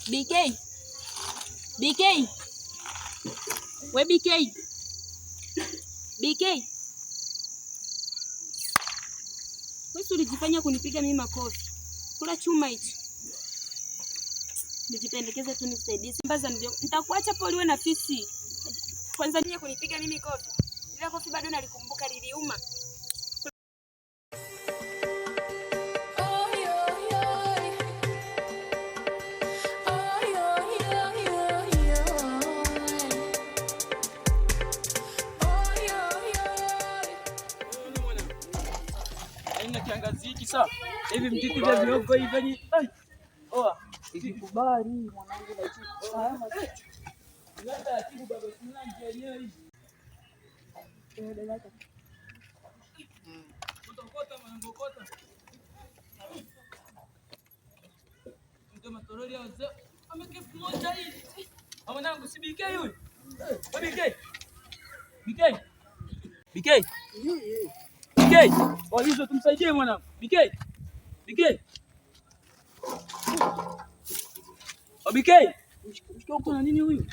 BK. BK. We BK. BK. Wewe ulijifanya kunipiga mimi makofi. Kula chuma hicho. Nijipendekeze tu nisaidie. Simbaza ndio. Nitakuacha poliwe na fisi. Kwanza nije kunipiga mimi kofi. Ile kofi bado nalikumbuka liliuma. Kiangazi hiki sawa. Hivi mtiti vya viogo hivi. Ai. Oa. Ikikubali mwanangu na chifu. Haya. Labda chifu baba kuna njia yenyewe hivi. Kota mwanangu kota. Ndio matorori ya wazee. Amekefu moja hivi. Mwanangu si BK huyu. BK. BK. BK. BK, oh hizo tumsaidie mwanangu. BK. BK. Oh BK. Mshikao kuna nini huyu?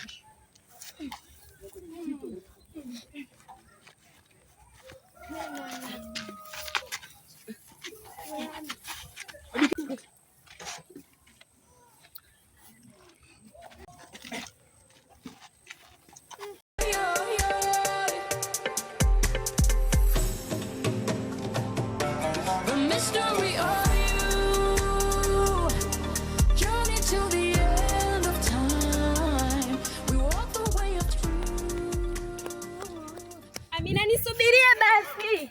Amina, nisubirie basi.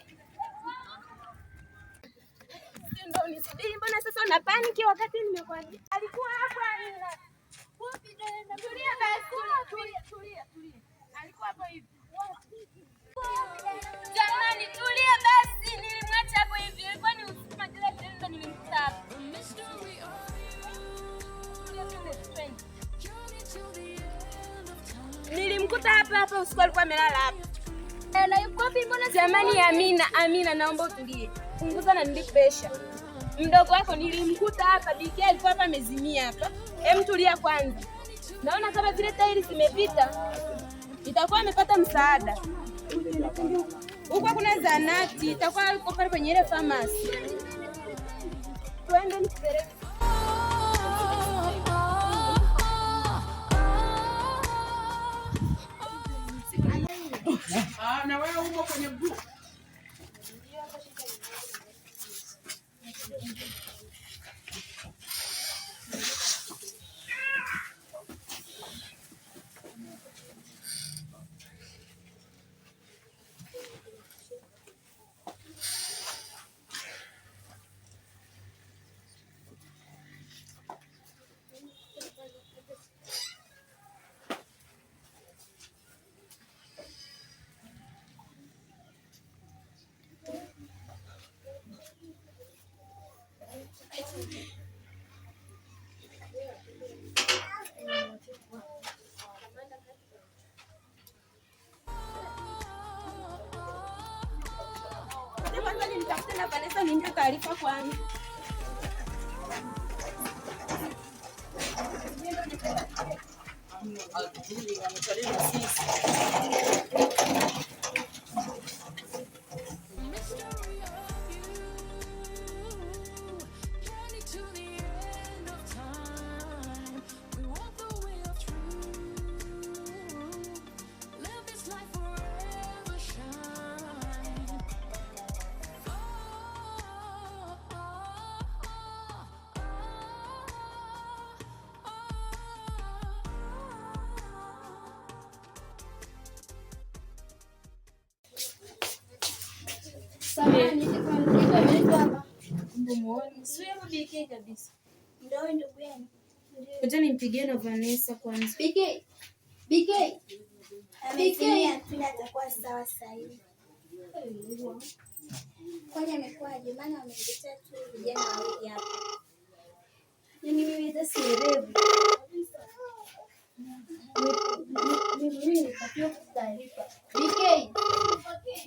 Ndio nisubiri, mbona sasa una paniki wakati nimekwambia? Alikuwa hapo Amina. Tulia basi, tulia. Alikuwa hapo hivi. Jamani, tulia basi, nilimwacha hapo hivi. Ilikuwa ni usiku majira tena nilimkuta hapo. Nilimkuta hapa usiku alikuwa amelala hapa. Na yuko wapi mbona? Jamani Amina naomba utulie. Punguza na nilipesha. Mdogo wako nilimkuta hapa, BK alikuwa hapa amezimia hapa. Hem, tulia kwanza. Naona kama vile tairi zimepita. Itakuwa amepata msaada. Huko kuna zanati, itakuwa yuko pale kwenye ile pharmacy. Twende nikupeleke. Na wewe uko kwenye group. Kwanza nitafute na Vanessa niende taarifa kwanza. Ngoja nimpigie na Vanessa kwanza. BK. Atakuwa sawa sasa hivi. Kwani amekuaje? Maana wameniletea tu vijana wawili hapa. Mimi hata sielewi. Mimi nitakiwa kutaarifa.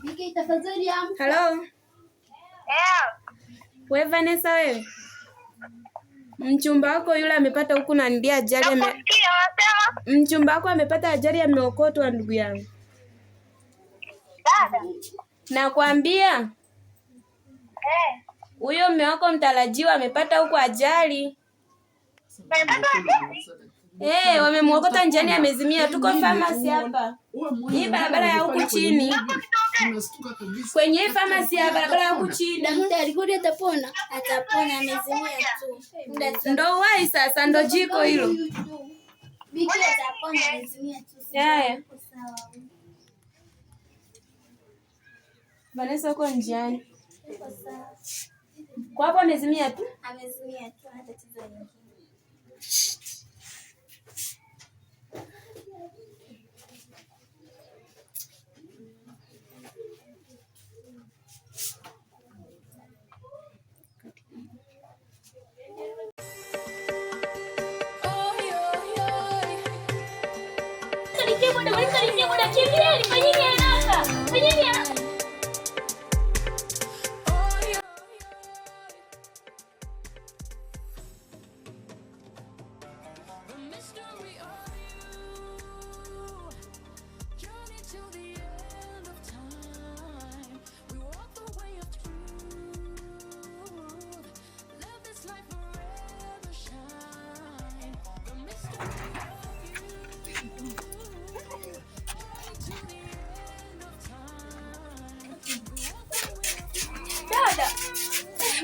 BK tafadhali amka. Hello. Wewe Vanessa wewe? Mchumba wako yule amepata huku na ndia ajali mchumba wako amepata ajali ameokotwa ndugu yangu. Dada. Nakwambia. Huyo mume wako mtarajiwa amepata huku ajali. Wamemuokota njiani amezimia. Tuko pharmacy hapa. Hii barabara ya huku chini. Kwenye pharmacy ya barabara ya huku chini. Daktari kodi atapona? Atapona, amezimia tu. Ndo wai sasa ndo jiko hilo. Biki atapona, amezimia tu. Haya. Vanessa uko njiani. Kwa hapo amezimia tu? Amezimia tu, hana tatizo lingine.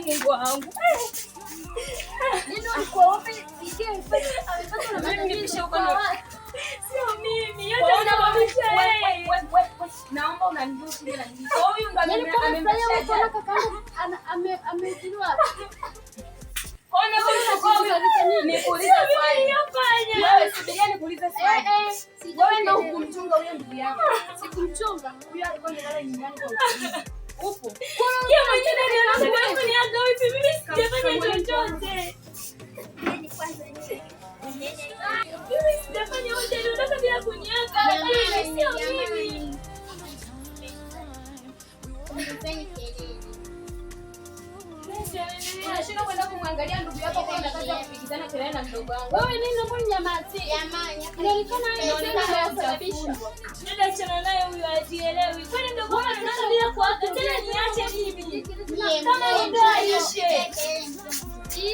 Mungu wangu. Sio mimi. Yote unamaanisha yeye. Naomba unaniruhusu bila nini. Huyu ndo amemfanya ametinua. Ona wewe nikuuliza swali. Wewe subiria nikuuliza swali. Wewe ndo hukumchunga huyo ndugu yako. Sikumchunga. Huyo alikuwa analala nyumbani kwa usiku. Upo. Yeye mwenyewe ndiye anakuniaga vipi? Mimi sijafanya chochote. Yaani kwanza ni mimi sijafanya chochote, unataka bila kuniaga. Sio mimi. Unashinda kwenda kumwangalia ndugu yako kwa unataka kupigana kelele na mdogo wangu. Wewe nini unafanya nyamazi? jamani, Inaonekana kusababisha. Nenda achana naye huyu ajielewi. Kwani mdogo wangu anataka bila kuaga tena niache mimi. Kama ndio aishe.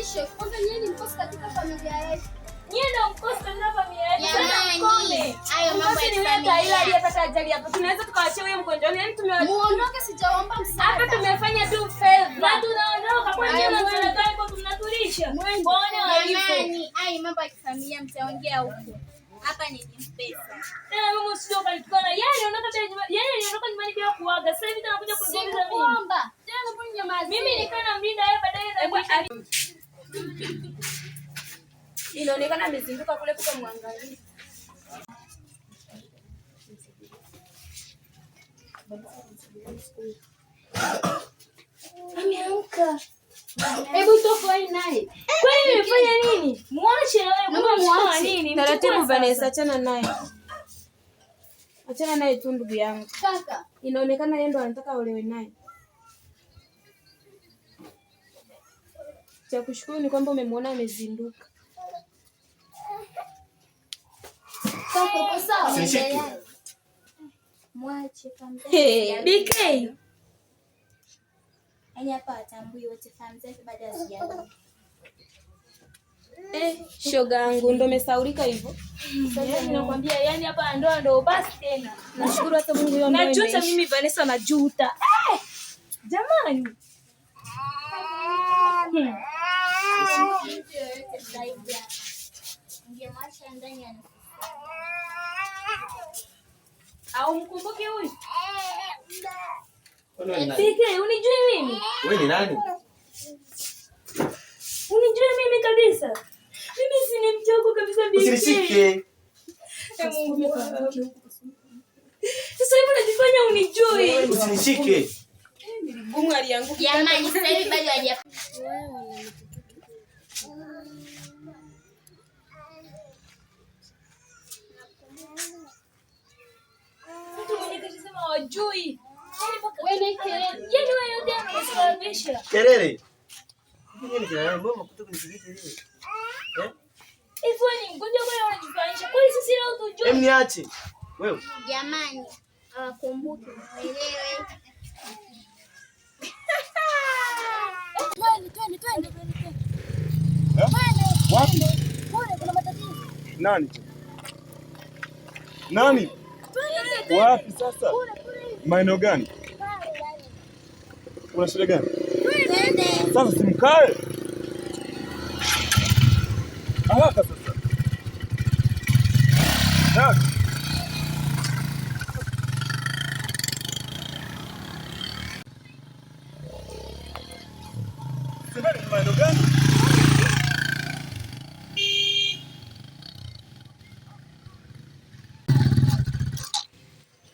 Ishe, kwanza nyinyi ni mkosi katika familia yetu. Nyinyi ndio mkosi katika familia yetu. Jamani, hayo mambo ya familia ile aliyepata ajali hapa. Tunaweza tukaachia huyo mgonjwa. Yaani muondoke, sijaomba msaada. Hapa tumefanya tu favor. Na tunaondoka kwa nini tunataka kwa tunatulisha? Muone walipo. Jamani, hayo mambo ya familia mtaongea huko. Hapa ni pesa. Tena mimi usio kalikona. Yeye aliondoka nyumbani bila kuaga. Sasa hivi tunakuja kuzungumza mimi. Kuomba. Tena mbona nyamazi? Mimi nikaa na mlinda yeye baadaye na inaonekana amezinduka kule kwa mwangalia. Ameamka. Hebu toka naye. Kwani nimefanya nini? Muache wewe, muache nini? Taratibu Vanessa, achana naye. Achana naye tu ndugu yangu. Kaka, inaonekana yeye ndo anataka olewe naye. Cha kushukuru ni kwamba umemwona amezinduka. kaka uko sawa? Mwache kama. BK. Yaani hapa atambui wote fahamu zake baada ya ziada. Shoga yangu ndo umesaulika hivyo. Sasa ninakwambia yani hapa ndoa ndo basi tena. Nashukuru hata Mungu yeye ndio. Najuta mimi Vanessa najuta. Jamani. Au mkumbuke huyu? Pike, unijui mimi? Wewe ni nani? Unijui mimi kabisa? Mimi si ni mchoko kabisa Pike. Usinishike. Sasa hivi unajifanya unijui. Usinishike. Gumu alianguka. Jamani, sasa hivi bado haja. Mtu mwenye kasema wajui. Wewe kelele. Yaani wewe yote unasababisha. Kelele. Nini kila mbona kutoka kunisikiliza hivi? Hivi ni ngoja kwa unajifanyisha. Kwani sisi leo tujue? Hem niache. Wewe. Jamani, hawakumbuki muelewe. Twende. Wapi? Kule kuna matatizo. Nani? Nani? Wapi sasa? Maeneo gani? Kuna shida gani? Sasa simkae. Haraka sasa. Nani? Semeni maeneo gani?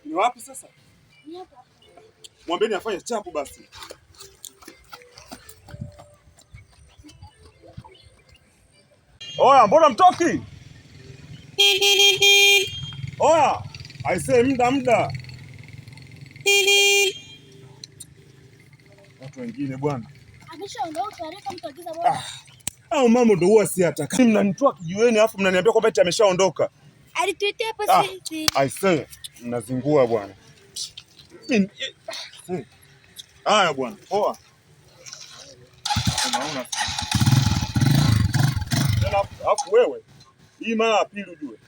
Ni wapi sasa? Mwambieni afanye chapu basi. Oya, mbona mtoki? Oya, aisee muda. Watu wengine bwana. Ameshaondoka, haraka mtu agiza bora. Au mambo ndio huwa si hataka. Mnanitoa kijiweni afu mnaniambia kwamba eti ameshaondoka. Alituitia hapa sisi. Aisee, mnazingua bwana. Haya bwana, poa. Unaona? Alafu wewe, hii mara ya pili ujue.